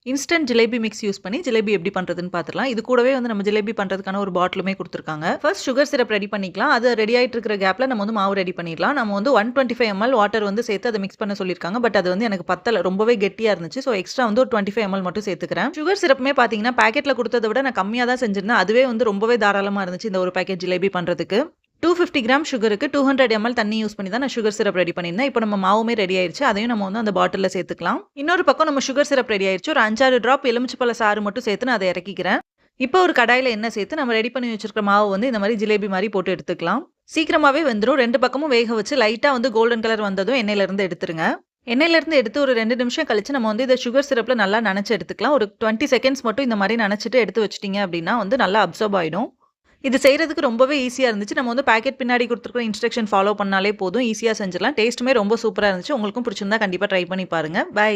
Instant jalebi mix use பண்ணி ஜிலேபி எப்படி பண்றதுன்னு பார்த்துடலாம். இது கூடவே வந்து நம்ம ஜிலேபி பண்றதுக்கான ஒரு பாட்டிலுமே குடுத்துருக்காங்க. ஃபர்ஸ்ட் சுகர் சிரப் ரெடி பண்ணிக்கலாம். அது ரெடி ஆயிட்டு இருக்கிற கேப்ல நம்ம வந்து மாவு ரெடி பண்ணிடலாம். நம்ம வந்து 125 ml வாட்டர் வந்து சேர்த்து அத மிக்ஸ் பண்ண சொல்லியிருக்காங்க. பட் அது வந்து எனக்கு பத்தல. ரொம்பவே கெட்டியா இருந்துச்சு. ஸோ எக்ஸ்ட்ரா வந்து ஒரு 25 ml மட்டும் சேர்த்துக்கிறேன். சுகர் சிரப்புமே பார்த்தீங்கன்னா, பாக்கெட்ல குடுத்தத விட நான் கம்மியா தான் செஞ்சிருந்தேன். அதுவே வந்து ரொம்பவே தாராளமா இருந்துச்சு இந்த ஒரு பாக்கெட் ஜிலேபி பண்றதுக்கு. 250 கிராம் சுகருக்கு 200 ml தண்ணி யூஸ் பண்ணி தான் நான் சுகர் சிரப் ரெடி பண்ணியிருந்தேன். இப்போ நம்ம மாவுமே ரெடி ஆயிருச்சு. அதையும் நம்ம வந்து அந்த பாட்டில்ல சேர்த்துக்கலாம். இன்னொரு பக்கம் நம்ம சுகர் சிரப் ரெடி ஆயிருச்சு. ஒரு 5, 6 டிராப் எலுமிச்சப்பழ சாறு மட்டும் சேர்த்து நான் அத இறக்கிக்கிறேன். இப்போ ஒரு கடாயில எண்ணெய் சேர்த்து நம்ம ரெடி பண்ணி வச்சிருக்கிற மாவு வந்து இந்த மாரி ஜிலேபி மாரி போட்டு எடுத்துக்கலாம். சீக்கிரமாவே வெந்துரும். 2 பக்கமும் வேக வச்சு லைட்டா வந்து கோல்டன் கலர் வந்ததும் எண்ணெயில இருந்து எடுத்துருங்க. எண்ணெயில இருந்து எடுத்து ஒரு 2 நிமிஷம் கழிச்சு நம்ம வந்து இத சுகர் சிரப்ல நல்லா நனைச்சு எடுத்துக்கலாம். ஒரு 20 செகண்ட்ஸ் மட்டும் இந்த மாரி நனைச்சிட்டு எடுத்து வச்சுட்டீங்க அப்படின்னா வந்து நல்லா அப்சார்ப் ஆயிடும். இது செய்றதுக்கு ரொம்பவே ஈஸியா இருந்துச்சு. நம்ம வந்து பாக்கெட் பின்னாடி குடுத்துருக்கிற இன்ஸ்ட்ரக்ஷன் ஃபாலோ பண்ணாலே போதும். ஈஸியா செஞ்சிடலாம். டேஸ்ட்டுமே ரொம்ப சூப்பரா இருந்துச்சு. உங்களுக்கும் பிடிச்சிருந்தா கண்டிப்பா ட்ரை பண்ணி பாருங்க. பை.